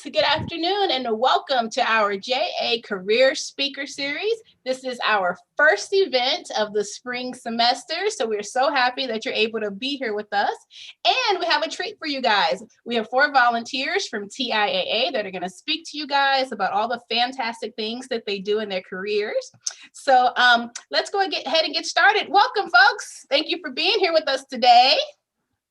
good afternoon, and welcome to our JA Career Speaker Series. This is our first event of the spring semester, so we're so happy that you're able to be here with us. And we have a treat for you guys. We have 4 volunteers from TIAA that are going to speak to you guys about all the fantastic things that they do in their careers. So let's go ahead and get started. Welcome, folks. Thank you for being here with us today.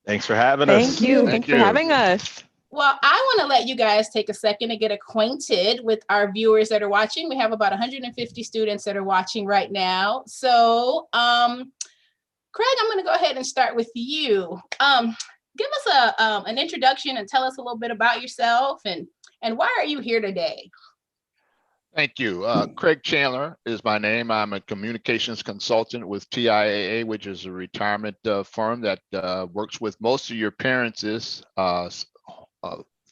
Thanks for having us. Thank you. Thanks for having us. Well, I want to let you guys take a second to get acquainted with our viewers that are watching. We have about 150 students that are watching right now. So, Craig, I'm going to go ahead and start with you. Give us an introduction and tell us a little bit about yourself and why are you here today? Thank you. Craig Chandler is my name. I'm a communications consultant with TIAA, which is a retirement firm that works with most of your parents'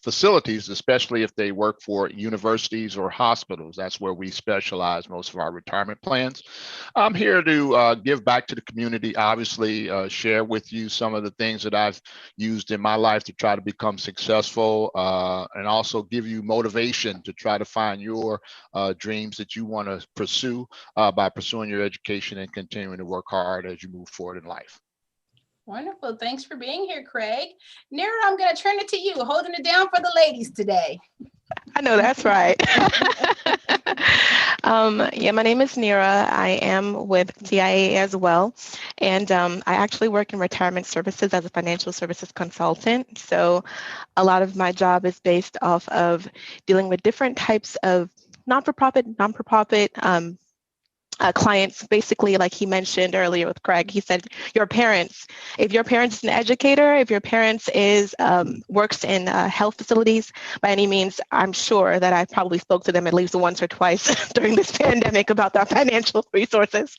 facilities, especially if they work for universities or hospitals. That's where we specialize most of our retirement plans. I'm here to give back to the community, obviously share with you some of the things that I've used in my life to try to become successful, and also give you motivation to try to find your dreams that you want to pursue by pursuing your education and continuing to work hard as you move forward in life. Wonderful. Thanks for being here, Craig. Nira, I'm going to turn it to you, holding it down for the ladies today. I know that's right. Yeah, my name is Nira. I am with TIAA as well. And I actually work in retirement services as a financial services consultant. So a lot of my job is based off of dealing with different types of non-for-profit, clients, basically, like he mentioned earlier with Craig. He said, your parents, if your parents is an educator, if your parents is works in health facilities, by any means, I'm sure that I probably spoke to them at least once or twice during this pandemic about their financial resources.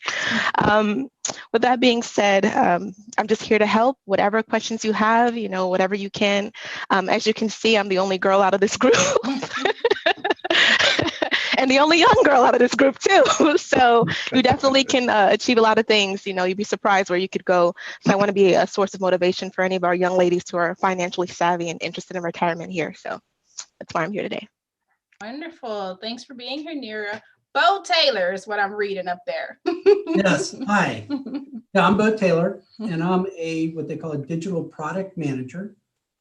With that being said, I'm just here to help. Whatever questions you have, whatever you can. As you can see, I'm the only girl out of this group. And the only young girl out of this group too. So you definitely can achieve a lot of things. You'd be surprised where you could go. So I want to be a source of motivation for any of our young ladies who are financially savvy and interested in retirement here. So that's why I'm here today. Wonderful. Thanks for being here, Nira. Bo Taylor is what I'm reading up there. Yes. Hi. Yeah, I'm Bo Taylor, and I'm what they call a digital product manager.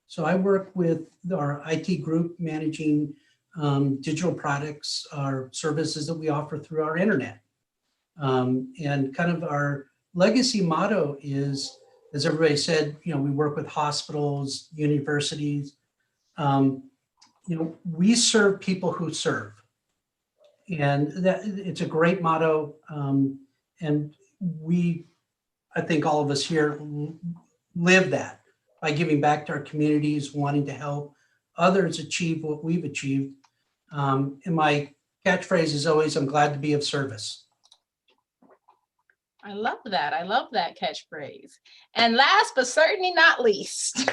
So I work with our IT group managing digital products, our services that we offer through our internet. And kind of our legacy motto is, as everybody said, we work with hospitals, universities. We serve people who serve. And that it's a great motto. And I think all of us here live that by giving back to our communities, wanting to help others achieve what we've achieved. And my catchphrase is always, I'm glad to be of service. I love that. I love that catchphrase. And last but certainly not least.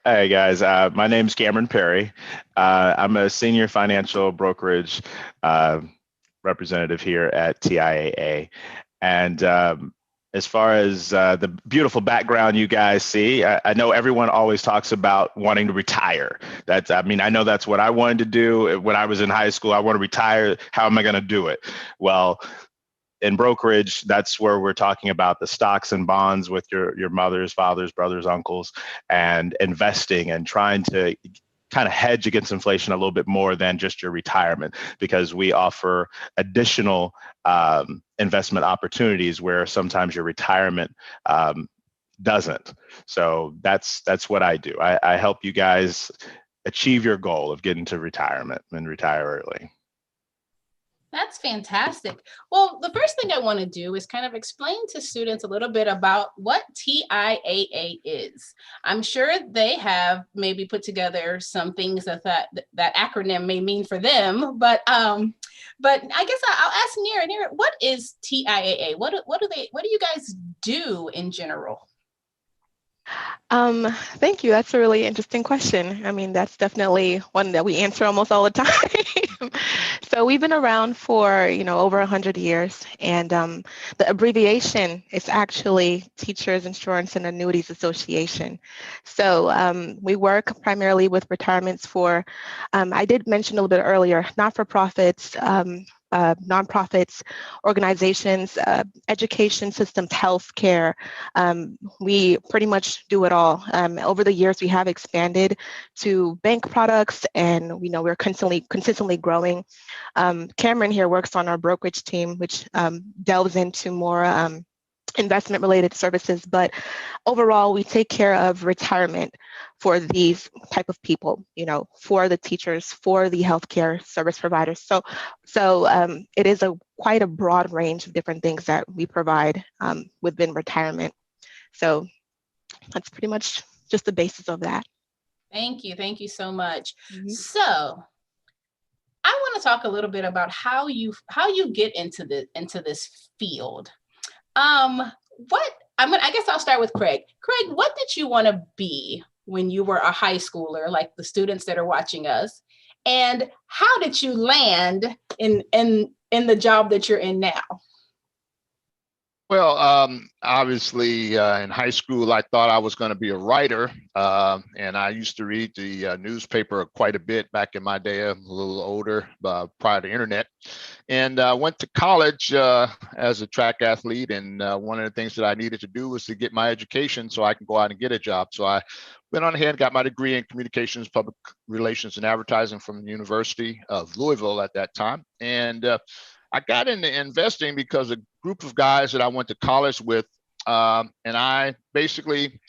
Hey guys, my name's Cameron Perry. I'm a senior financial brokerage representative here at TIAA. And as far as the beautiful background you guys see, I know everyone always talks about wanting to retire. I know that's what I wanted to do when I was in high school. I want to retire. How am I going to do it? Well, in brokerage, that's where we're talking about the stocks and bonds with your mothers, fathers, brothers, uncles, and investing and trying to kind of hedge against inflation a little bit more than just your retirement, because we offer additional investment opportunities where sometimes your retirement doesn't. So that's what I do. I help you guys achieve your goal of getting to retirement and retire early. That's fantastic. Well, the first thing I want to do is kind of explain to students a little bit about what TIAA is. I'm sure they have maybe put together some things that acronym may mean for them, but I guess I'll ask Nira, what is TIAA? What do you guys do in general? Thank you. That's a really interesting question. I mean, that's definitely one that we answer almost all the time. So we've been around for, over 100 years, and the abbreviation is actually Teachers Insurance and Annuities Association. So we work primarily with retirements for, I did mention a little bit earlier, not-for-profits, nonprofits, organizations, education systems, healthcare. We pretty much do it all. Over the years, we have expanded to bank products, and we know we're consistently growing. Cameron here works on our brokerage team, which delves into more investment related services, but overall we take care of retirement for these type of people, for the teachers, for the healthcare service providers. So it is quite a broad range of different things that we provide within retirement. So that's pretty much just the basis of that. Thank you so much. Mm-hmm. So I want to talk a little bit about how you get into this field. I guess I'll start with Craig. Craig, what did you want to be when you were a high schooler, like the students that are watching us? And how did you land in the job that you're in now? Well, obviously, in high school, I thought I was going to be a writer, and I used to read the newspaper quite a bit back in my day. I'm a little older, prior to internet, and went to college as a track athlete. And one of the things that I needed to do was to get my education so I can go out and get a job. So I went on ahead and got my degree in communications, public relations, and advertising from the University of Louisville at that time, and I got into investing because a group of guys that I went to college with, and I basically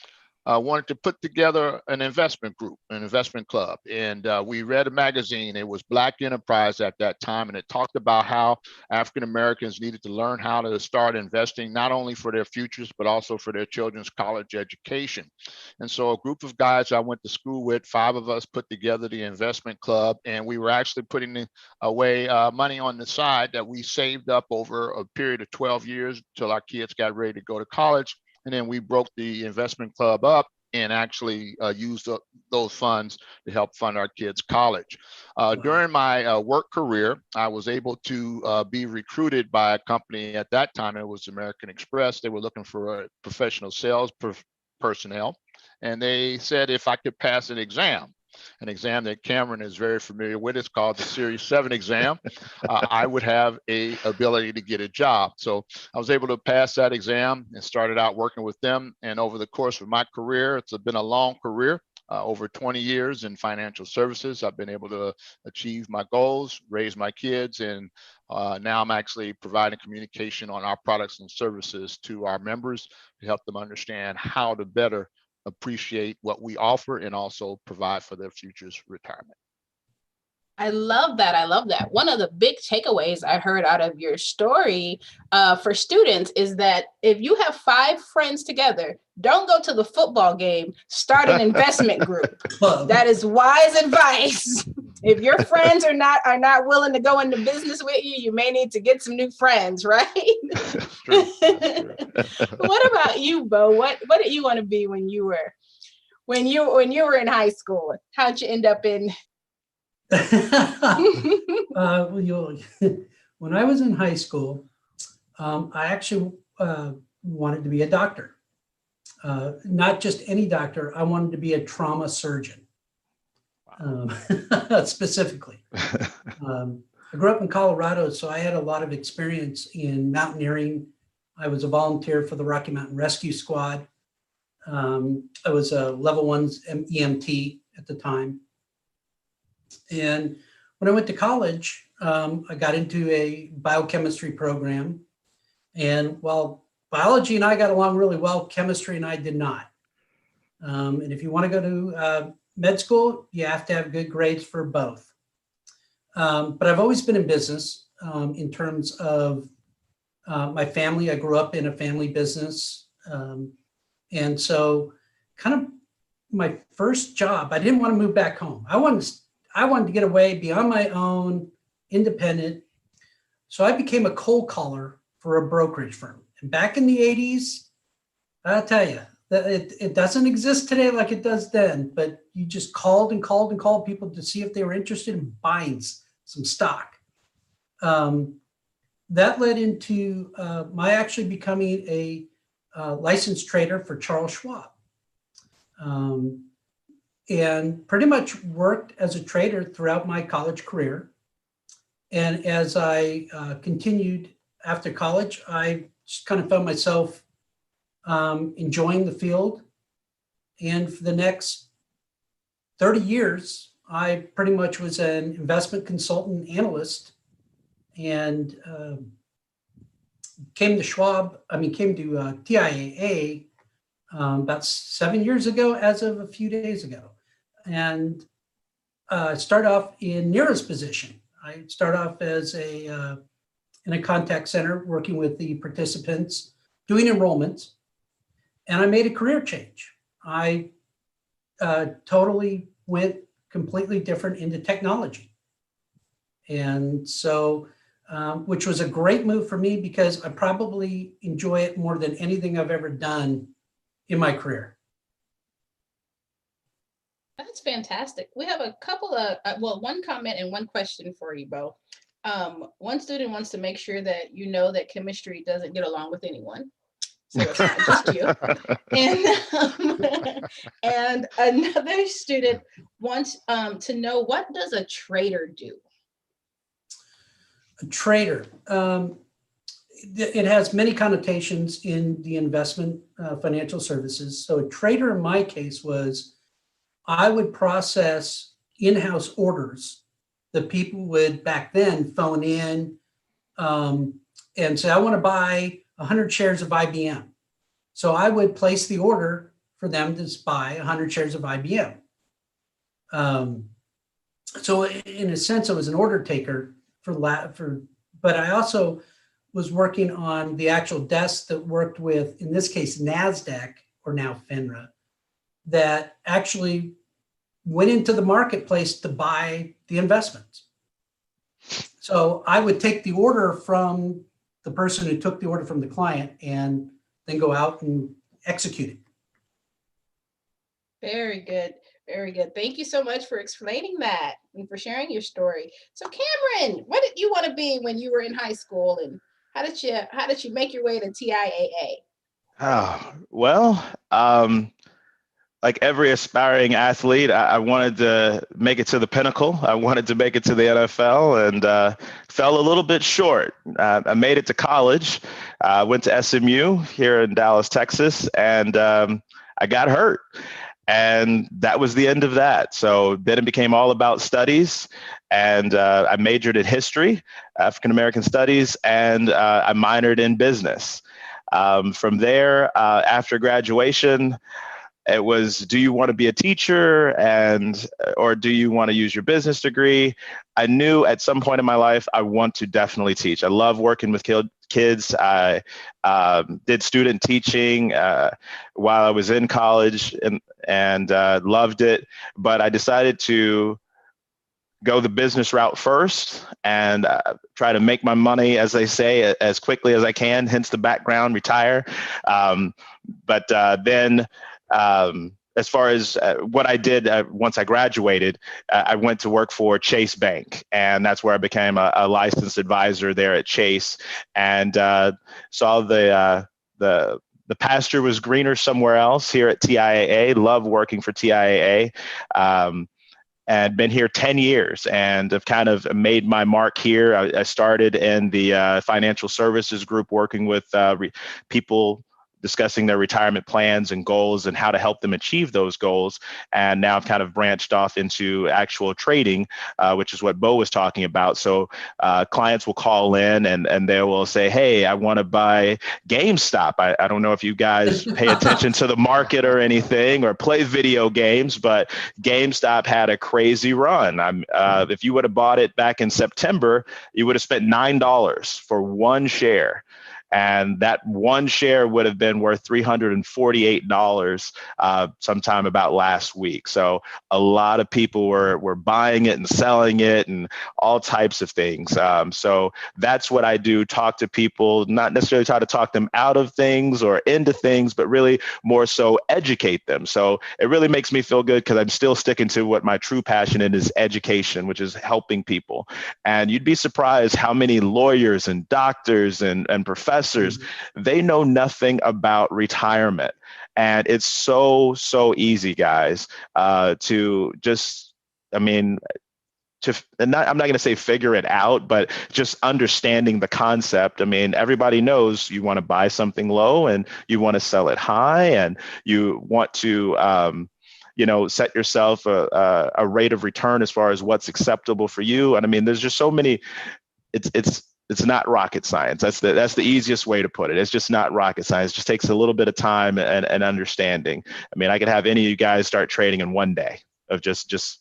wanted to put together an investment group, an investment club. And we read a magazine. It was Black Enterprise at that time. And it talked about how African Americans needed to learn how to start investing, not only for their futures, but also for their children's college education. And so a group of guys I went to school with, 5 of us put together the investment club. And we were actually putting away money on the side that we saved up over a period of 12 years until our kids got ready to go to college. And then we broke the investment club up and actually used those funds to help fund our kids' college. During my work career, I was able to be recruited by a company at that time. It was American Express. They were looking for a professional sales personnel. And they said if I could pass an exam that Cameron is very familiar with. It's called the Series 7 exam. I would have a ability to get a job. So I was able to pass that exam and started out working with them. And over the course of my career, it's been a long career. Over 20 years in financial services, I've been able to achieve my goals, raise my kids, and now I'm actually providing communication on our products and services to our members to help them understand how to better appreciate what we offer and also provide for their future's retirement. I love that. One of the big takeaways I heard out of your story for students is that if you have 5 friends together, don't go to the football game, start an investment group. That is wise advice. If your friends are not willing to go into business with you, you may need to get some new friends, right? True. What about you, Bo? What did you want to be when you were in high school? How'd you end up in? When I was in high school, I actually wanted to be a doctor. Not just any doctor. I wanted to be a trauma surgeon. Specifically. I grew up in Colorado, so I had a lot of experience in mountaineering. I was a volunteer for the Rocky Mountain Rescue Squad. I was a level 1 EMT at the time. And when I went to college, I got into a biochemistry program. And while biology and I got along really well, chemistry and I did not. And if you want to go to med school, you have to have good grades for both. But I've always been in business in terms of my family. I grew up in a family business. And so kind of my first job, I didn't want to move back home. I wanted to get away, be on my own, independent. So I became a cold caller for a brokerage firm. And back in the 80s, I'll tell you, It doesn't exist today like it does then, but you just called and called and called people to see if they were interested in buying some stock. That led into my actually becoming a licensed trader for Charles Schwab. And pretty much worked as a trader throughout my college career. And as I continued after college, I just kind of found myself enjoying the field. And for the next 30 years, I pretty much was an investment consultant analyst, and came to TIAA about 7 years ago, as of a few days ago. And start off in Neera's position. I start off as in a contact center working with the participants, doing enrollments, and I made a career change. I totally went completely different into technology. And so, which was a great move for me because I probably enjoy it more than anything I've ever done in my career. That's fantastic. We have a couple of, one comment and one question for you, Bo. One student wants to make sure that you know that chemistry doesn't get along with anyone. So it's not just you. And another student wants to know, what does a trader do? A trader, it has many connotations in the investment financial services. So a trader in my case was, I would process in-house orders that people would back then phone in and say, I want to buy 100 shares of IBM. So I would place the order for them to buy 100 shares of IBM. So in a sense, I was an order taker but I also was working on the actual desk that worked with, in this case, NASDAQ, or now FINRA, that actually went into the marketplace to buy the investments. So I would take the order from the person who took the order from the client and then go out and execute it. Very good. Very good. Thank you so much for explaining that and for sharing your story. So Cameron, what did you want to be when you were in high school, and how did you make your way to TIAA? Oh, well, like every aspiring athlete, I wanted to make it to the pinnacle. I wanted to make it to the NFL, and fell a little bit short. I made it to college, went to SMU here in Dallas, Texas, and I got hurt. And that was the end of that. So then it became all about studies, and I majored in history, African American studies, and I minored in business. From there, after graduation, it was, do you want to be a teacher or do you want to use your business degree? I knew at some point in my life, I want to definitely teach. I love working with kids. I did student teaching while I was in college, and loved it. But I decided to go the business route first and try to make my money, as they say, as quickly as I can, hence the background, retire. But then as far as what I did once I graduated, I went to work for Chase Bank, and that's where I became a licensed advisor there at Chase, and saw the pasture was greener somewhere else here at TIAA. Love working for TIAA. And been here 10 years and have kind of made my mark here. I started in the financial services group, working with people discussing their retirement plans and goals and how to help them achieve those goals. And now I've kind of branched off into actual trading, which is what Bo was talking about. So clients will call in and they will say, hey, I want to buy GameStop. I don't know if you guys pay attention to the market or anything or play video games, but GameStop had a crazy run. If you would have bought it back in September, you would have spent $9 for one share. And that one share would have been worth $348 sometime about last week. So a lot of people were buying it and selling it and all types of things. So that's what I do, talk to people, not necessarily try to talk them out of things or into things, but really more so educate them. So it really makes me feel good because I'm still sticking to what my true passion is education, which is helping people. And you'd be surprised how many lawyers and doctors and professors, they know nothing about retirement. And it's so easy, guys, to just, I mean, I'm not going to say figure it out, but just understanding the concept. I mean, everybody knows you want to buy something low and you want to sell it high, and you want to, set yourself a rate of return as far as what's acceptable for you. And I mean, there's just so many. It's not rocket science. That's the easiest way to put it. It's just not rocket science. It just takes a little bit of time and understanding. I mean, I could have any of you guys start trading in one day of just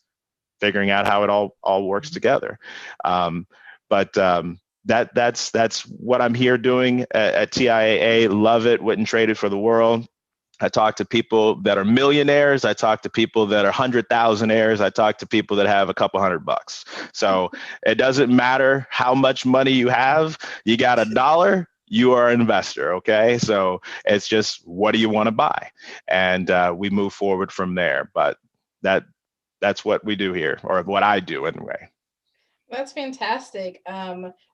figuring out how it all works together. That's what I'm here doing at TIAA. Love it. Wouldn't trade it for the world. I talk to people that are millionaires. I talk to people that are 100,000aires. I talk to people that have a couple $100. So it doesn't matter how much money you have. You got $1, you are an investor. Okay. So it's just, what do you want to buy? And we move forward from there. But that's what we do here, or what I do anyway. That's fantastic.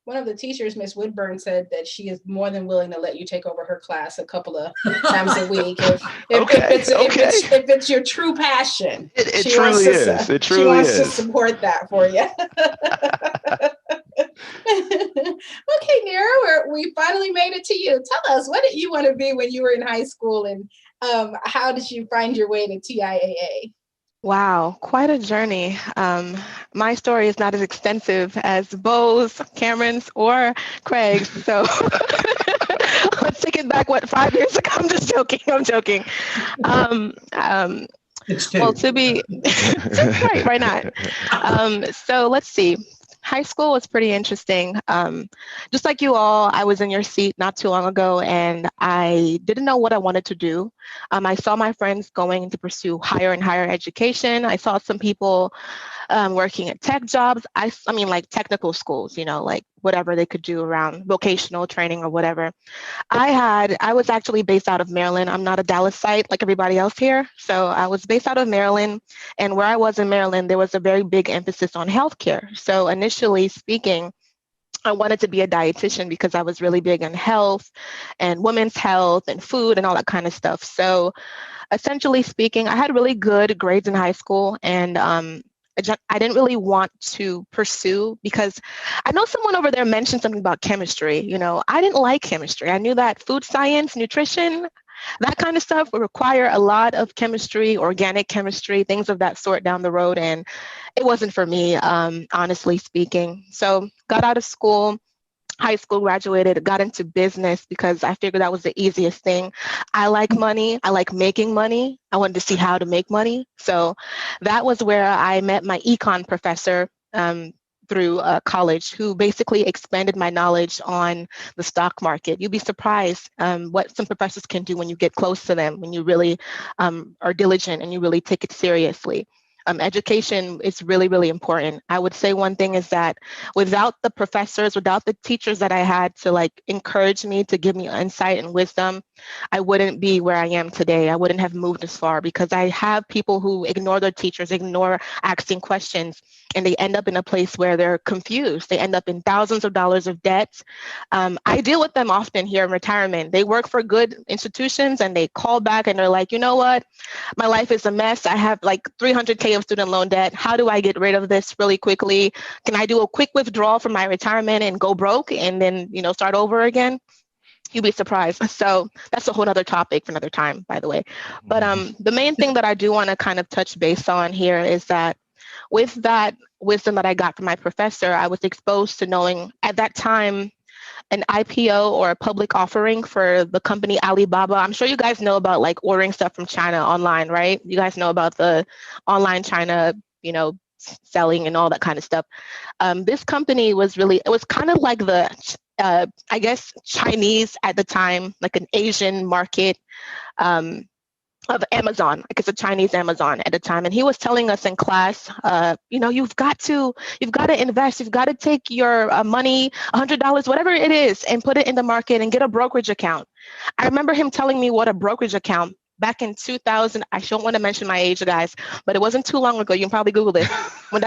One of the teachers, Miss Woodburn, said that she is more than willing to let you take over her class a couple of times a week if it's your true passion. It truly is. It truly she wants is. to support that for you. Okay, Nira, we finally made it to you. Tell us, what did you want to be when you were in high school, and how did you find your way to TIAA? Wow, quite a journey. My story is not as extensive as Bo's, Cameron's, or Craig's. So let's take it back, 5 years ago? I'm just joking. I'm joking. It's two. Well, to be right not. So let's see. High school was pretty interesting. Just like you all, I was in your seat not too long ago, and I didn't know what I wanted to do. I saw my friends going to pursue higher and higher education. I saw some people working at tech jobs. I mean, like technical schools, like whatever they could do around vocational training or whatever. I was actually based out of Maryland. I'm not a Dallasite like everybody else here. So I was based out of Maryland, and where I was in Maryland, there was a very big emphasis on healthcare. So initially speaking, I wanted to be a dietitian because I was really big on health and women's health and food and all that kind of stuff. So essentially speaking, I had really good grades in high school, and I didn't really want to pursue, because I know someone over there mentioned something about chemistry. I didn't like chemistry. I knew that food science, nutrition, that kind of stuff would require a lot of chemistry, organic chemistry, things of that sort down the road. And it wasn't for me, honestly speaking. So got out of school, high school, graduated, got into business because I figured that was the easiest thing. I like money. I like making money. I wanted to see how to make money. So that was where I met my econ professor through college, who basically expanded my knowledge on the stock market. You'd be surprised what some professors can do when you get close to them, when you really are diligent and you really take it seriously. Education is really, really important. I would say one thing is that without the professors, without the teachers that I had to encourage me, to give me insight and wisdom, I wouldn't be where I am today. I wouldn't have moved as far, because I have people who ignore their teachers, ignore asking questions, and they end up in a place where they're confused. They end up in thousands of dollars of debt. I deal with them often here in retirement. They work for good institutions and they call back and they're like, you know what? My life is a mess. I have like $300K of student loan debt. How do I get rid of this really quickly? Can I do a quick withdrawal from my retirement and go broke and then, start over again? You'd be surprised. So that's a whole other topic for another time, by the way. But the main thing that I do want to kind of touch base on here is that with that wisdom that I got from my professor, I was exposed to knowing at that time an IPO, or a public offering for the company Alibaba. I'm sure you guys know about ordering stuff from China online, right? You guys know about the online China, selling and all that kind of stuff. This company was it was kind of like the I guess, Chinese at the time, like an Asian market of Amazon, like it's a Chinese Amazon at the time. And he was telling us in class, you've got to invest, you've got to take your money, $100, whatever it is, and put it in the market and get a brokerage account. I remember him telling me what a brokerage account back in 2000, I don't want to mention my age, guys, but it wasn't too long ago. You can probably Google this. And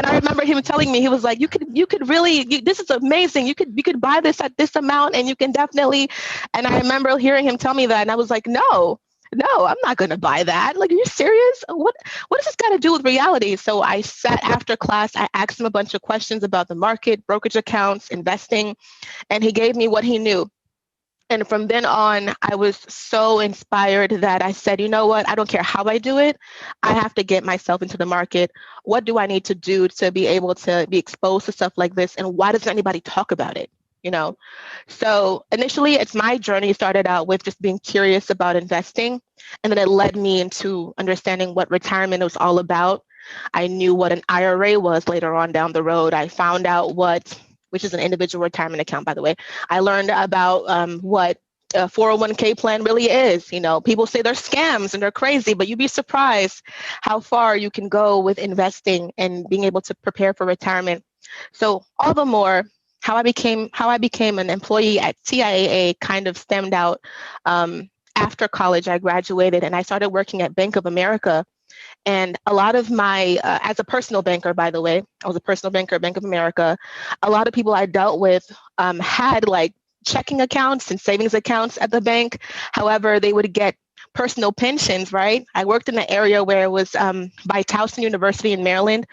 I remember him telling me, he was like, you could really, this is amazing. You could buy this at this amount, and you can definitely. And I remember hearing him tell me that, and I was like, no, I'm not going to buy that. Like, are you serious? What does this got to do with reality? So I sat after class, I asked him a bunch of questions about the market, brokerage accounts, investing, and he gave me what he knew. And from then on, I was so inspired that I said, you know what? I don't care how I do it. I have to get myself into the market. What do I need to do to be able to be exposed to stuff like this? And why doesn't anybody talk about it? So initially, it's my journey started out with just being curious about investing. And then it led me into understanding what retirement was all about. I knew what an IRA was later on down the road. I found out which is an individual retirement account, by the way. I learned about what a 401k plan really is. People say they're scams and they're crazy, but you'd be surprised how far you can go with investing and being able to prepare for retirement. So all the more, how I became an employee at TIAA kind of stemmed out after college. I graduated and I started working at Bank of America. And a lot of my, as a personal banker, by the way, I was a personal banker at Bank of America. A lot of people I dealt with had like checking accounts and savings accounts at the bank. However, they would get personal pensions, right? I worked in an area where it was by Towson University in Maryland.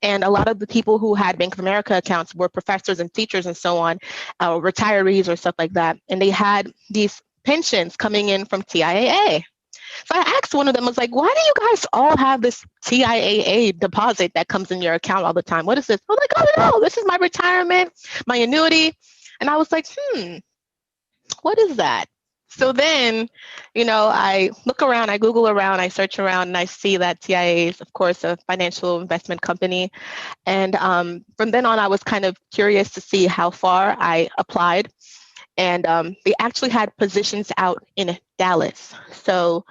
And a lot of the people who had Bank of America accounts were professors and teachers and so on, retirees or stuff like that. And they had these pensions coming in from TIAA. So I asked one of them, I was like, why do you guys all have this TIAA deposit that comes in your account all the time? What is this? I was like, oh no, this is my retirement, my annuity. And I was like, what is that? So then, I look around, I Google around, I search around, and I see that TIAA is, of course, a financial investment company. And from then on, I was kind of curious to see how far. I applied. And they actually had positions out in Dallas. So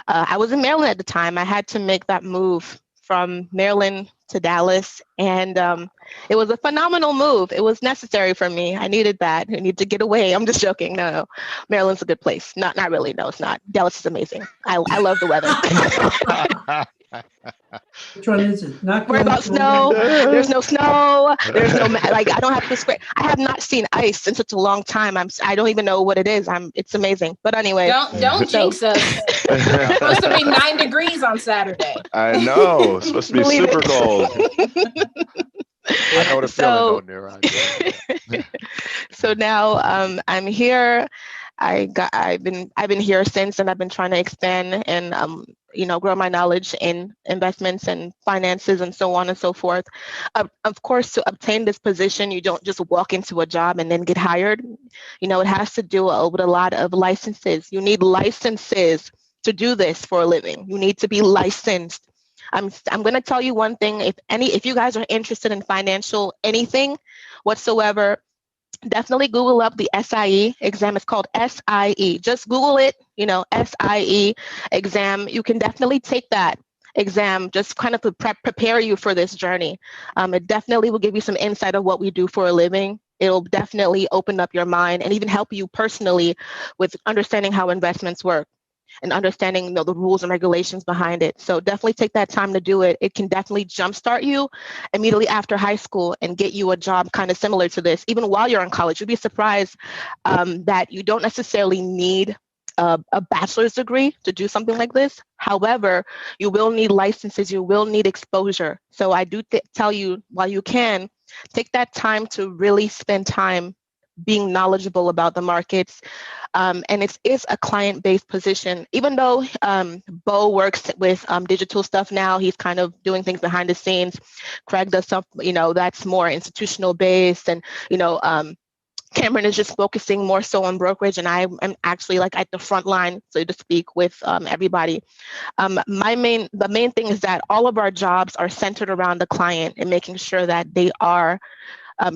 I was in Maryland at the time. I had to make that move from Maryland to Dallas. And it was a phenomenal move. It was necessary for me. I needed that. I needed to get away. I'm just joking. No. Maryland's a good place. Not really. No, it's not. Dallas is amazing. I love the weather. Which one is it? Not Worry about snow. There's no snow. There's no I don't have to scrape. I have not seen ice in such a long time. I don't even know what it is. It's amazing. But anyway, don't jinx us. It's supposed to be 9 degrees on Saturday. I know. It's supposed to be super cold. I know the feeling on there. So now I'm here. I've been here since, and I've been trying to expand and grow my knowledge in investments and finances and so on and so forth. Of course, to obtain this position, you don't just walk into a job and then get hired. It has to do with a lot of licenses. You need licenses to do this for a living. You need to be licensed. I'm going to tell you one thing. If you guys are interested in financial anything whatsoever, definitely Google up the SIE exam. It's called SIE. Just Google it, SIE exam. You can definitely take that exam, just kind of to prepare you for this journey. It definitely will give you some insight of what we do for a living. It'll definitely open up your mind and even help you personally with understanding how investments work and understanding the rules and regulations behind it. So definitely take that time to do it. It can definitely jumpstart you immediately after high school and get you a job kind of similar to this. Even while you're in college, you'd be surprised that you don't necessarily need a bachelor's degree to do something like this. However, you will need licenses, you will need exposure. So I do tell you, while you can, take that time to really spend time being knowledgeable about the markets. And it is a client-based position. Even though Bo works with digital stuff now, he's kind of doing things behind the scenes. Craig does stuff, that's more institutional based and, Cameron is just focusing more so on brokerage, and I am actually like at the front line, so to speak, with everybody. The main thing is that all of our jobs are centered around the client and making sure that they are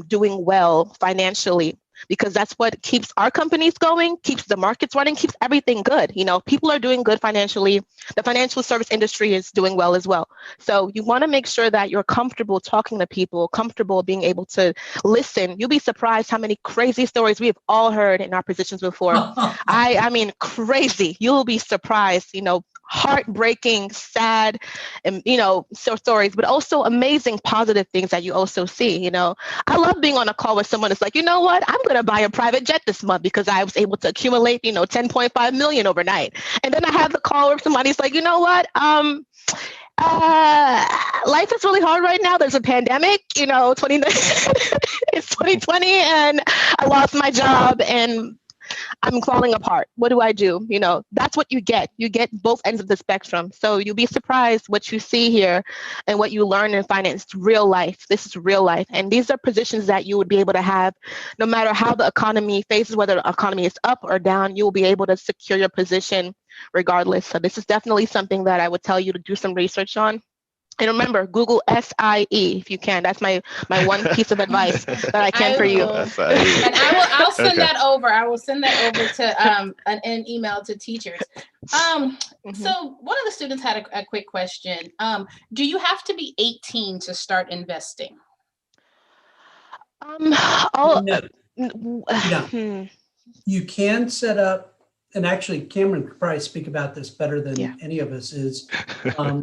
doing well financially, because that's what keeps our companies going, keeps the markets running, keeps everything good. You know, people are doing good financially. The financial service industry is doing well as well. So you want to make sure that you're comfortable talking to people, comfortable being able to listen. You'll be surprised how many crazy stories we have all heard in our positions before. I mean, crazy. You'll be surprised, you know, heartbreaking, sad, and, you know, so stories, but also amazing positive things that you also see. You know, I love being on a call with someone that's like, you know what, I'm going to buy a private jet this month because I was able to accumulate, you know, 10.5 million overnight. And then I have the call where somebody's like, you know what, life is really hard right now. There's a pandemic, you know, it's 2020 and I lost my job and I'm falling apart. What do I do? You know, that's what you get. You get both ends of the spectrum. So you'll be surprised what you see here and what you learn in finance. It's real life. This is real life. And these are positions that you would be able to have no matter how the economy faces, whether the economy is up or down, you will be able to secure your position regardless. So this is definitely something that I would tell you to do some research on. And remember, Google SIE if you can. That's my one piece of advice that I can for you. And I'll send that over. I will send that over to an email to teachers. So one of the students had a quick question. Do you have to be 18 to start investing? No. You can set up, and actually Cameron could probably speak about this better than any of us is,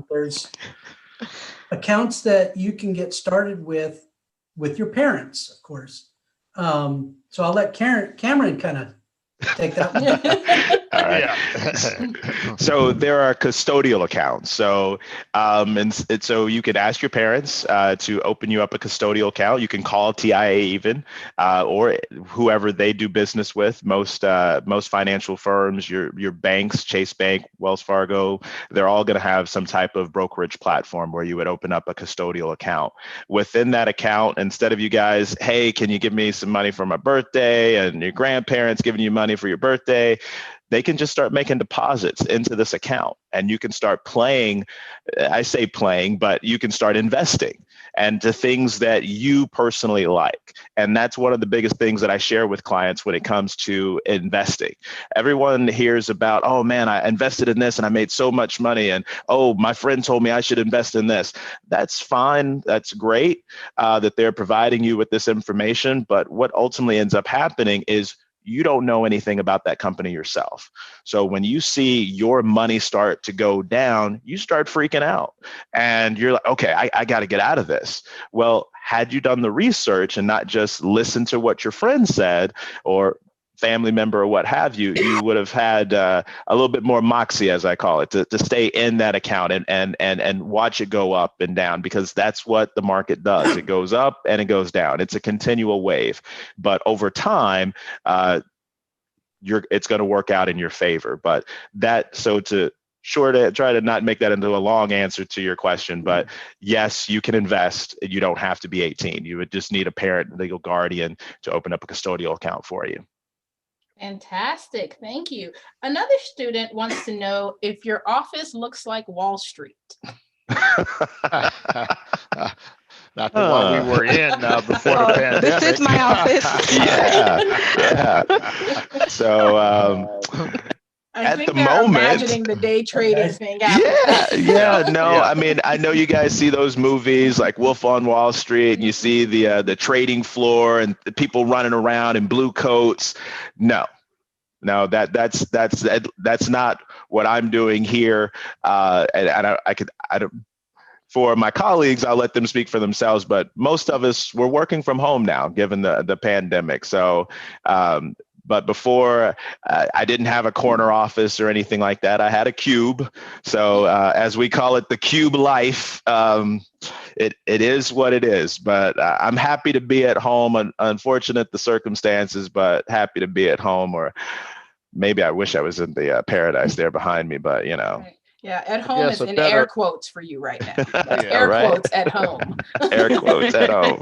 there's accounts that you can get started with your parents, of course. So I'll let Cameron kind of take that one. All right. So there are custodial accounts. So and so you could ask your parents to open you up a custodial account. You can call TIA even or whoever they do business with. Most financial firms, your banks, Chase Bank, Wells Fargo, they're all going to have some type of brokerage platform where you would open up a custodial account. Within that account, instead of you guys, hey, can you give me some money for my birthday, and your grandparents giving you money for your birthday, they can just start making deposits into this account, and you can start playing. I say playing, but you can start investing and to things that you personally like. And that's one of the biggest things that I share with clients when it comes to investing. Everyone hears about, oh man, I invested in this and I made so much money. And oh, my friend told me I should invest in this. That's fine. That's great that they're providing you with this information. But what ultimately ends up happening is you don't know anything about that company yourself. So when you see your money start to go down, you start freaking out and you're like, okay, I got to get out of this. Well, had you done the research and not just listened to what your friend said or family member or what have you, you would have had a little bit more moxie, as I call it, to stay in that account and watch it go up and down, because that's what the market does. It goes up and it goes down. It's a continual wave, but over time, it's going to work out in your favor. But to try to not make that into a long answer to your question, but yes, you can invest. You don't have to be 18. You would just need a parent, legal guardian to open up a custodial account for you. Fantastic. Thank you. Another student wants to know if your office looks like Wall Street. Not the one we were in before the pandemic. This is my office. Yeah. So I think they're imagining the day trading thing happening. I mean, I know you guys see those movies like Wolf on Wall Street, and you see the trading floor and the people running around in blue coats. No, that's not what I'm doing here. For my colleagues, I'll let them speak for themselves, but most of us, we're working from home now, given the pandemic. So, but before, I didn't have a corner office or anything like that. I had a cube. So as we call it, the cube life, it is what it is. But I'm happy to be at home. Unfortunate the circumstances, but happy to be at home. Or maybe I wish I was in the paradise there behind me, but you know. Right. Yeah, at I home guess is a in better air quotes for you right now. That's yeah. air Right. quotes at home. Air quotes at home.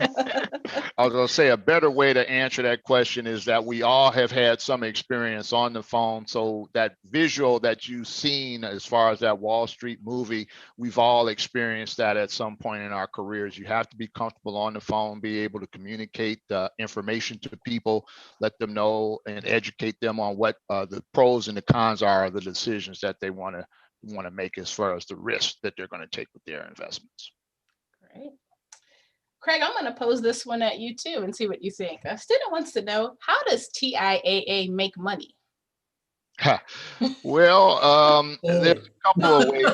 I was going to say a better way to answer that question is that we all have had some experience on the phone. So that visual that you've seen as far as that Wall Street movie, we've all experienced that at some point in our careers. You have to be comfortable on the phone, be able to communicate information to people, let them know and educate them on what the pros and the cons are of the decisions that they want to make as far as the risk that they're going to take with their investments. Great. Craig, I'm going to pose this one at you too and see what you think. A student wants to know, how does TIAA make money? Well, there's a couple of ways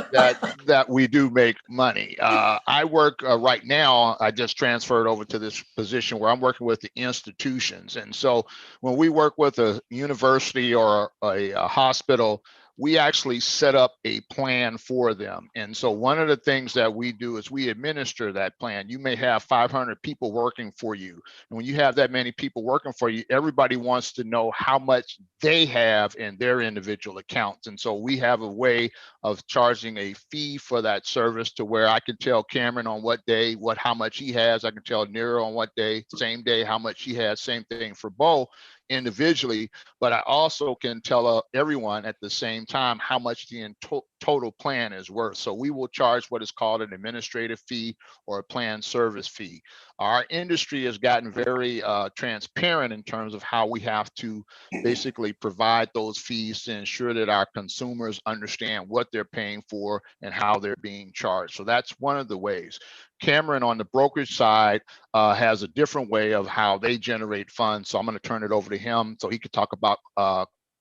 that we do make money. I work right now. I just transferred over to this position where I'm working with the institutions, and so when we work with a university or a hospital, we actually set up a plan for them. And so one of the things that we do is we administer that plan. You may have 500 people working for you. And when you have that many people working for you, everybody wants to know how much they have in their individual accounts. And so we have a way of charging a fee for that service to where I can tell Cameron on what day, how much he has. I can tell Nero on what day, same day, how much he has, same thing for Bo individually, but I also can tell everyone at the same time how much the total plan is worth. So we will charge what is called an administrative fee or a plan service fee. Our industry has gotten very transparent in terms of how we have to basically provide those fees to ensure that our consumers understand what they're paying for and how they're being charged. So that's one of the ways. Cameron on the brokerage side has a different way of how they generate funds. So I'm going to turn it over to him so he could talk about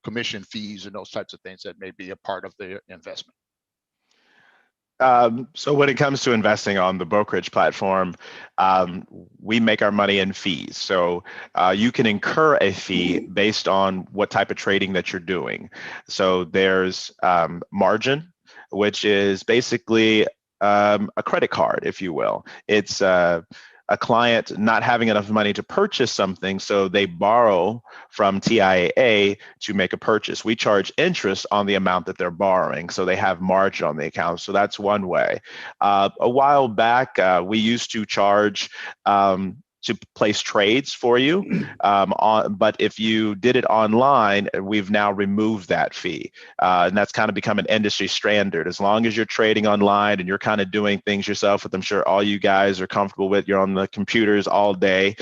commission fees and those types of things that may be a part of the investment. So when it comes to investing on the brokerage platform, we make our money in fees. So you can incur a fee based on what type of trading that you're doing. So there's margin, which is basically a credit card, if you will. It's a client not having enough money to purchase something, so they borrow from TIAA to make a purchase. We charge interest on the amount that they're borrowing, so they have margin on the account. So that's one way. A while back, we used to charge to place trades for you. But if you did it online, we've now removed that fee. And that's kind of become an industry standard. As long as you're trading online and you're kind of doing things yourself, which I'm sure all you guys are comfortable with, you're on the computers all day,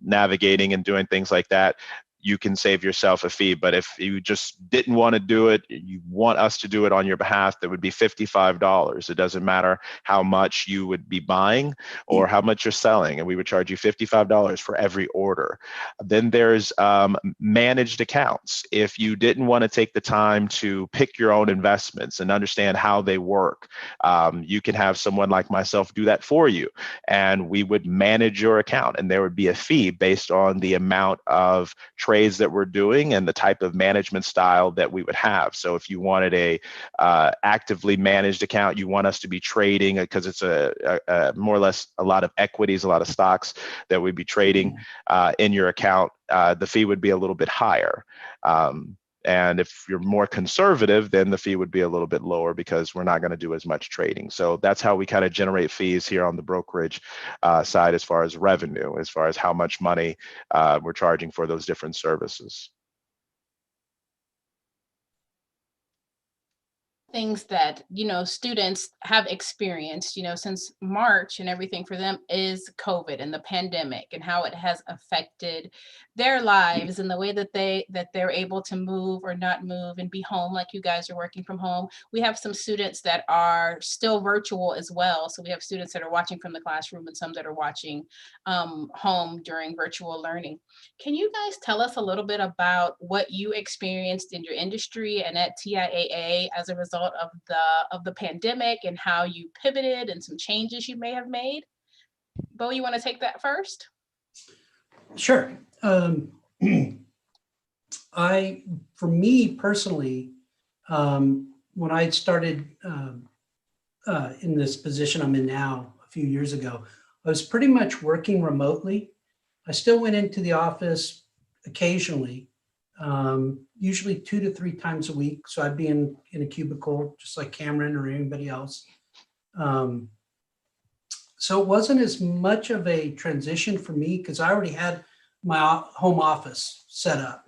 navigating and doing things like that, you can save yourself a fee. But if you just didn't want to do it, you want us to do it on your behalf, that would be $55. It doesn't matter how much you would be buying or how much you're selling, and we would charge you $55 for every order. Then there's managed accounts. If you didn't want to take the time to pick your own investments and understand how they work, you can have someone like myself do that for you, and we would manage your account, and there would be a fee based on the amount of trades that we're doing and the type of management style that we would have. So if you wanted a actively managed account, you want us to be trading because it's a more or less a lot of equities, a lot of stocks that we'd be trading in your account, the fee would be a little bit higher. And if you're more conservative, then the fee would be a little bit lower because we're not going to do as much trading. So that's how we kind of generate fees here on the brokerage side as far as revenue, as far as how much money we're charging for those different services. Things that, students have experienced, since March and everything for them is COVID and the pandemic and how it has affected their lives and the way that they're able to move or not move and be home, like you guys are working from home. We have some students that are still virtual as well. So we have students that are watching from the classroom and some that are watching home during virtual learning. Can you guys tell us a little bit about what you experienced in your industry and at TIAA as a result of the pandemic and how you pivoted and some changes you may have made? Bo, you want to take that first? Sure. For me personally, when I started in this position I'm in now a few years ago, I was pretty much working remotely. I still went into the office occasionally, usually 2 to 3 times a week. So I'd be in a cubicle, just like Cameron or anybody else. So it wasn't as much of a transition for me because I already had my home office set up,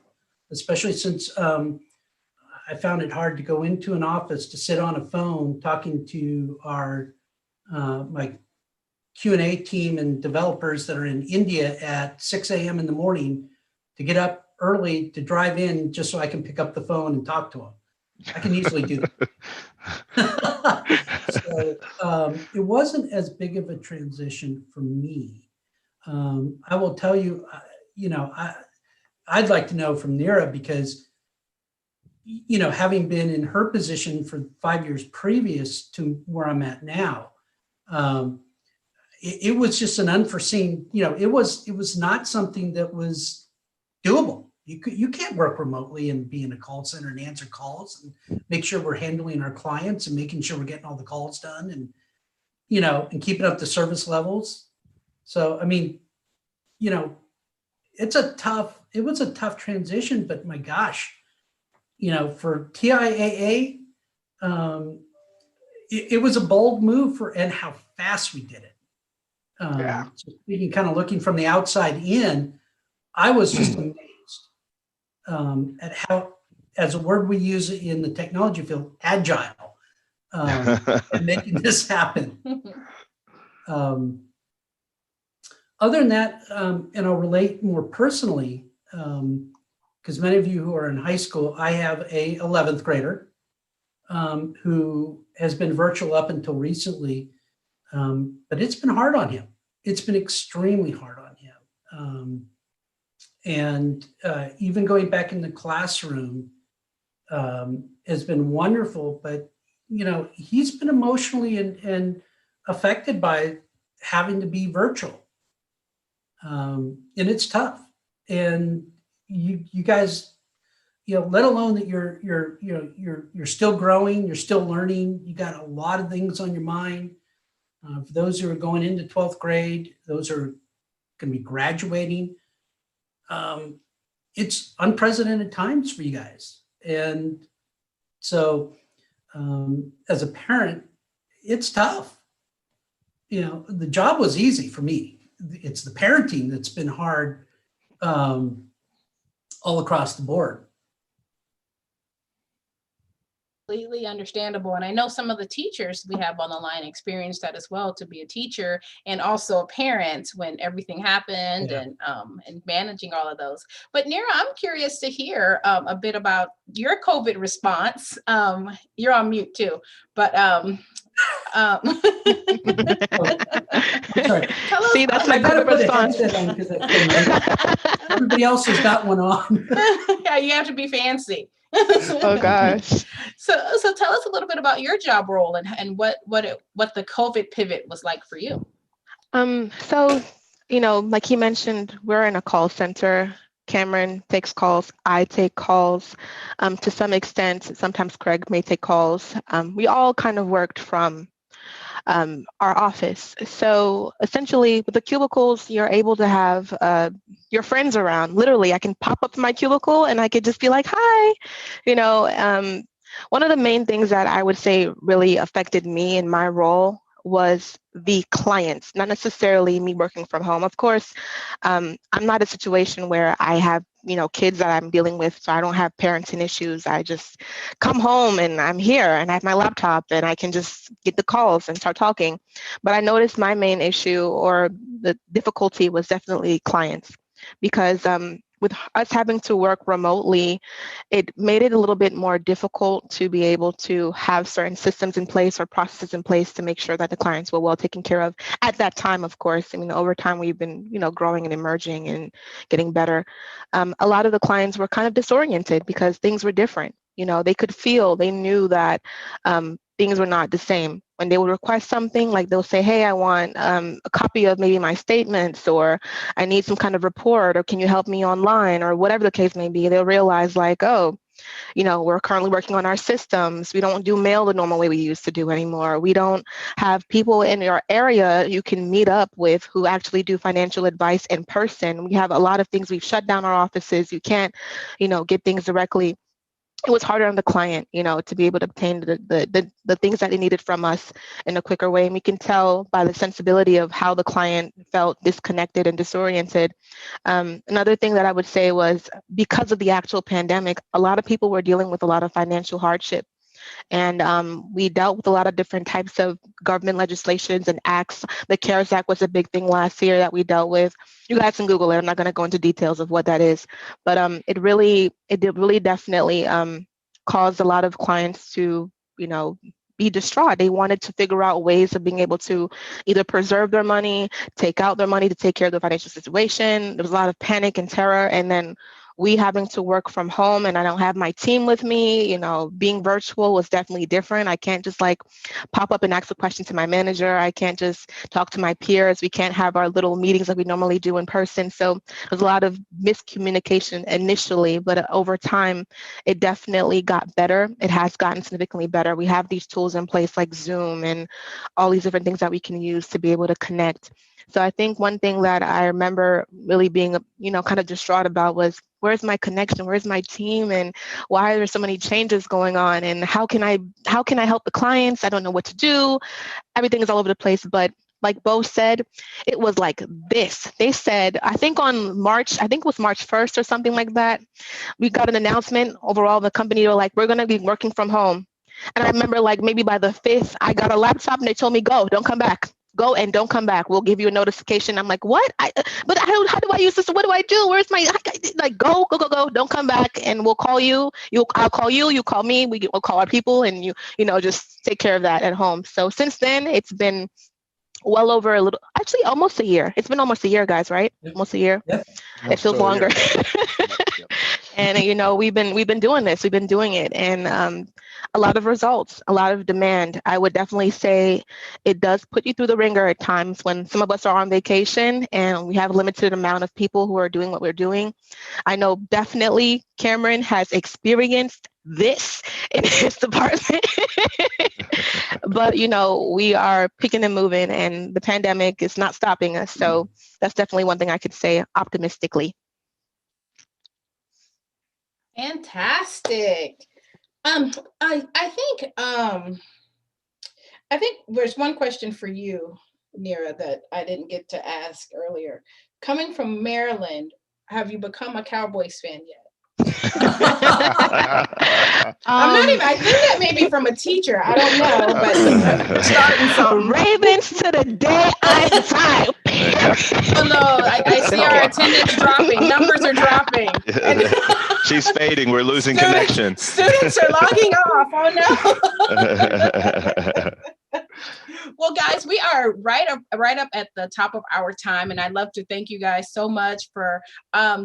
especially since I found it hard to go into an office to sit on a phone talking to our my Q&A team and developers that are in India at 6 a.m. in the morning to get up early to drive in just so I can pick up the phone and talk to them. I can easily do that. So it wasn't as big of a transition for me. I will tell you, I'd like to know from Nira because, having been in her position for 5 years previous to where I'm at now, it was just an unforeseen, it was not something that was doable. You can't work remotely and be in a call center and answer calls and make sure we're handling our clients and making sure we're getting all the calls done and, and keeping up the service levels. So, I mean, it was a tough transition, but my gosh, for TIAA, it was a bold move and how fast we did it. So speaking, kind of looking from the outside in, I was just amazed at how, as a word we use in the technology field, agile, and making this happen. Other than that, and I'll relate more personally, because many of you who are in high school, I have a 11th grader who has been virtual up until recently, but it's been hard on him. It's been extremely hard on him. And even going back in the classroom has been wonderful, but, he's been emotionally and affected by having to be virtual. And it's tough. And you guys, let alone that you're still growing, you're still learning, you got a lot of things on your mind. For those who are going into 12th grade, those are going to be graduating. It's unprecedented times for you guys. And so as a parent, it's tough. The job was easy for me. It's the parenting that's been hard all across the board. Completely understandable. And I know some of the teachers we have on the line experienced that as well, to be a teacher and also a parent when everything happened, and managing all of those. But Nira, I'm curious to hear a bit about your COVID response. You're on mute too, but Sorry. See, that's my COVID response. Everybody else has got one on. Yeah, you have to be fancy. Oh gosh. So tell us a little bit about your job role and what the COVID pivot was like for you. So, like he mentioned, we're in a call center. Cameron takes calls, I take calls. To some extent, sometimes Craig may take calls. We all kind of worked from our office. So essentially with the cubicles, you're able to have your friends around. Literally, I can pop up in my cubicle and I could just be like, hi, one of the main things that I would say really affected me in my role was the clients, not necessarily me working from home. Of course, I'm not a situation where I have, kids that I'm dealing with, so I don't have parenting issues. I just come home and I'm here and I have my laptop and I can just get the calls and start talking. But I noticed my main issue or the difficulty was definitely clients, because with us having to work remotely, it made it a little bit more difficult to be able to have certain systems in place or processes in place to make sure that the clients were well taken care of. At that time, of course, over time, we've been, growing and emerging and getting better. A lot of the clients were kind of disoriented because things were different. They could feel, they knew that things were not the same. When they would request something, like they'll say, hey, I want a copy of maybe my statements, or I need some kind of report, or can you help me online, or whatever the case may be, they'll realize like, oh, We're currently working on our systems. We don't do mail the normal way we used to do anymore. We don't have people in your area you can meet up with who actually do financial advice in person. We have a lot of things. We've shut down our offices. You can't, get things directly. It was harder on the client, to be able to obtain the things that they needed from us in a quicker way. And we can tell by the sensibility of how the client felt disconnected and disoriented. Another thing that I would say was, because of the actual pandemic, a lot of people were dealing with a lot of financial hardship. And we dealt with a lot of different types of government legislations and acts. The CARES Act was a big thing last year that we dealt with. You guys can Google it. I'm not going to go into details of what that is, but it did really definitely caused a lot of clients to, be distraught. They wanted to figure out ways of being able to either preserve their money, take out their money to take care of their financial situation. There was a lot of panic and terror. And then we having to work from home, and I don't have my team with me, being virtual was definitely different. I can't just pop up and ask a question to my manager. I can't just talk to my peers. We can't have our little meetings like we normally do in person. So there's a lot of miscommunication initially, but over time, it definitely got better. It has gotten significantly better. We have these tools in place like Zoom and all these different things that we can use to be able to connect. So I think one thing that I remember really being, kind of distraught about was, where's my connection? Where's my team? And why are there so many changes going on? And how can I help the clients? I don't know what to do. Everything is all over the place. But like Bo said, it was like this. They said, I think it was March 1st or something like that. We got an announcement overall, the company were like, we're going to be working from home. And I remember maybe by the 5th, I got a laptop and they told me, go, don't come back. Go and don't come back. We'll give you a notification. I'm like, what? How do I use this? What do I do? Where's my, go, don't come back, and we'll call you. I'll call you, you call me, we'll call our people, and just take care of that at home. So since then, it's been well over almost a year. It's been almost a year, guys, right? Yep. Almost a year. Yep. It feels longer. And we've been doing this. We've been doing it, and a lot of results, a lot of demand. I would definitely say it does put you through the ringer at times when some of us are on vacation and we have a limited amount of people who are doing what we're doing. I know definitely Cameron has experienced this in his department. But we are picking and moving, and the pandemic is not stopping us. So that's definitely one thing I could say optimistically. Fantastic. I think there's one question for you, Nira, that I didn't get to ask earlier. Coming from Maryland, have you become a Cowboys fan yet? I think that may be from a teacher. I don't know, but starting something. Ravens to the day I die. Oh no, I see our attendance dropping. Numbers are dropping. She's fading. We're losing connection. Students are logging off. Oh no. Well, guys, we are right up at the top of our time, and I'd love to thank you guys so much for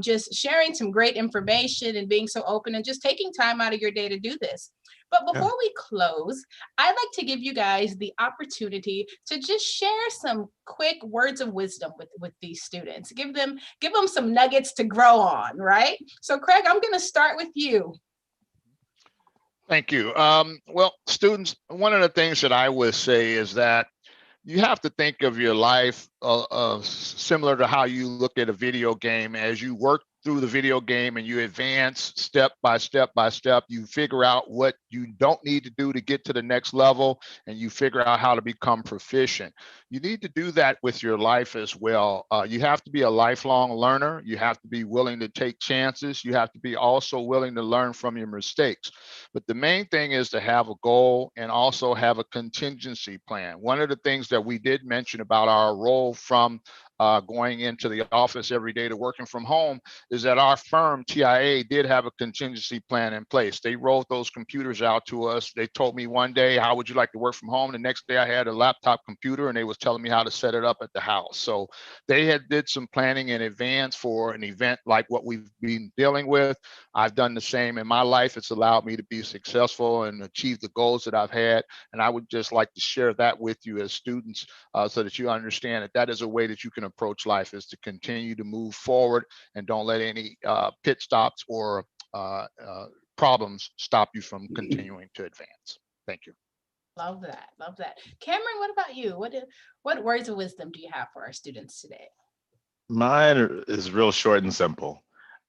just sharing some great information and being so open and just taking time out of your day to do this. But before we close, I'd like to give you guys the opportunity to just share some quick words of wisdom with these students. Give them some nuggets to grow on, right? So, Craig, I'm going to start with you. Thank you. Well, students, one of the things that I would say is that you have to think of your life similar to how you look at a video game. As you work through the video game and you advance step by step by step, you figure out what you don't need to do to get to the next level, and you figure out how to become proficient. You need to do that with your life as well. You have to be a lifelong learner. You have to be willing to take chances. You have to be also willing to learn from your mistakes. But the main thing is to have a goal and also have a contingency plan. One of the things that we did mention about our role from going into the office every day to working from home is that our firm, TIA, did have a contingency plan in place. They rolled those computers out to us. They told me one day, how would you like to work from home? The next day I had a laptop computer and they was telling me how to set it up at the house. So they had did some planning in advance for an event like what we've been dealing with. I've done the same in my life. It's allowed me to be successful and achieve the goals that I've had. And I would just like to share that with you as students so that you understand that that is a way that you can approach life, is to continue to move forward and don't let any pit stops or problems stop you from continuing to advance. Thank you. Love that. Love that. Cameron, what about you? What words of wisdom do you have for our students today? Mine is real short and simple.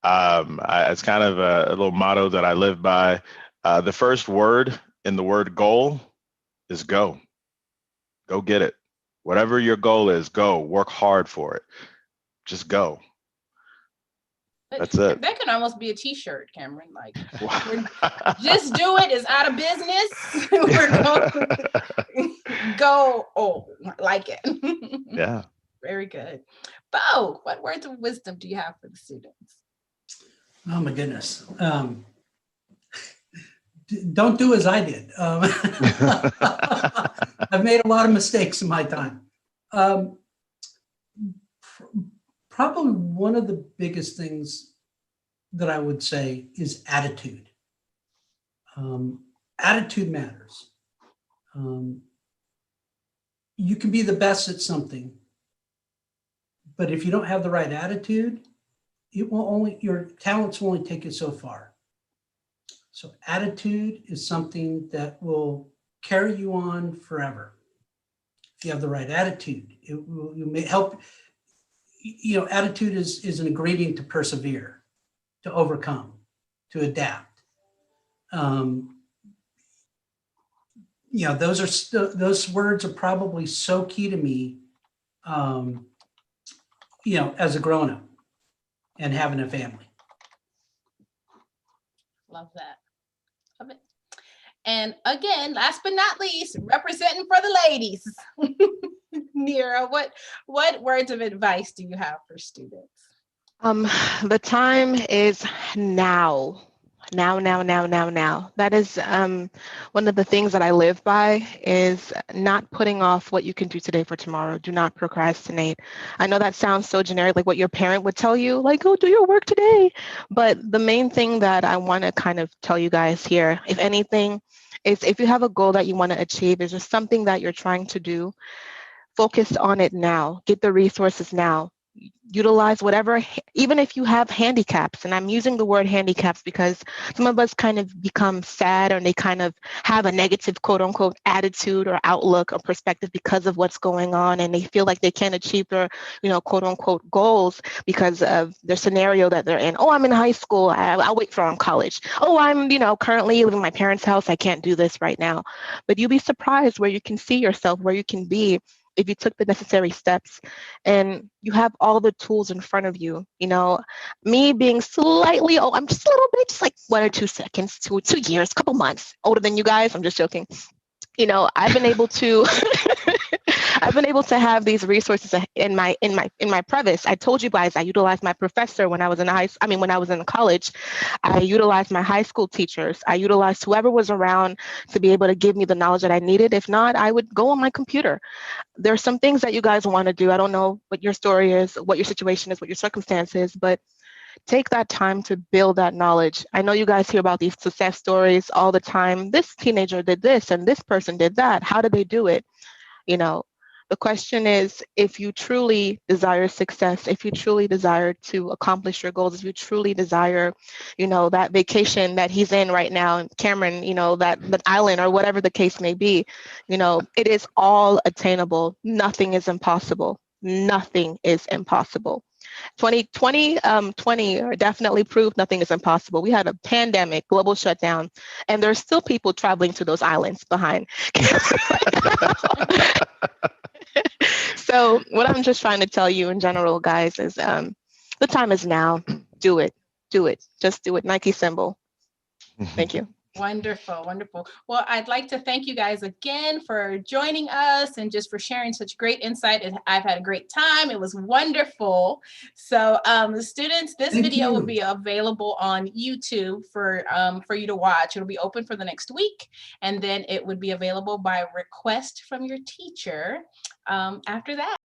It's kind of a little motto that I live by. The first word in the word goal is go. Go get it. Whatever your goal is, go. Work hard for it. Just go. That's it. That can almost be a t-shirt, Cameron. Like, just do it is out of business. We're going go. Oh, like it. Yeah. Very good. Bo, what words of wisdom do you have for the students? Oh my goodness. Don't do as I did. I've made a lot of mistakes in my time. Probably one of the biggest things that I would say is attitude. Attitude matters. You can be the best at something, but if you don't have the right attitude, your talents will only take you so far. So attitude is something that will carry you on forever. If you have the right attitude, you may help. Attitude is an ingredient to persevere, to overcome, to adapt. Those words are probably so key to me, as a grown-up and having a family. Love that. Love it. And again, last but not least, representing for the ladies. Nira, what words of advice do you have for students? The time is now. Now. That is one of the things that I live by, is not putting off what you can do today for tomorrow. Do not procrastinate. I know that sounds so generic, like what your parent would tell you, like, oh, do your work today. But the main thing that I want to kind of tell you guys here, if anything, is if you have a goal that you want to achieve, is just something that you're trying to do, focus on it now. Get the resources now. Utilize whatever, even if you have handicaps, and I'm using the word handicaps because some of us kind of become sad, or they kind of have a negative quote unquote attitude or outlook or perspective because of what's going on, and they feel like they can't achieve their quote unquote goals because of their scenario that they're in. Oh, I'm in high school, I'll wait for I'm college. Oh, I'm currently living in my parents' house, I can't do this right now. But you'll be surprised where you can see yourself, where you can be, if you took the necessary steps and you have all the tools in front of you. Me being slightly, I'm just a little bit, just like 1 or 2 seconds, 2 years, couple months older than you guys. I'm just joking. I've been able to I've been able to have these resources in my previs. I told you guys I utilized my professor when I was in when I was in college. I utilized my high school teachers. I utilized whoever was around to be able to give me the knowledge that I needed. If not, I would go on my computer. There's some things that you guys want to do. I don't know what your story is, what your situation is, what your circumstance is, but take that time to build that knowledge. I know you guys hear about these success stories all the time. This teenager did this and this person did that. How did they do it? The question is, if you truly desire success, if you truly desire to accomplish your goals, if you truly desire, that vacation that he's in right now, Cameron, that island or whatever the case may be, it is all attainable. Nothing is impossible. Nothing is impossible. 2020 definitely proved nothing is impossible. We had a pandemic, global shutdown, and there's still people traveling to those islands behind. So what I'm just trying to tell you in general, guys, is the time is now. Do it. Just do it. Nike symbol. Thank you. Wonderful, wonderful. Well, I'd like to thank you guys again for joining us and just for sharing such great insight. I've had a great time. It was wonderful. So the students, this video will be available on YouTube for you to watch. It'll be open for the next week, and then it would be available by request from your teacher after that.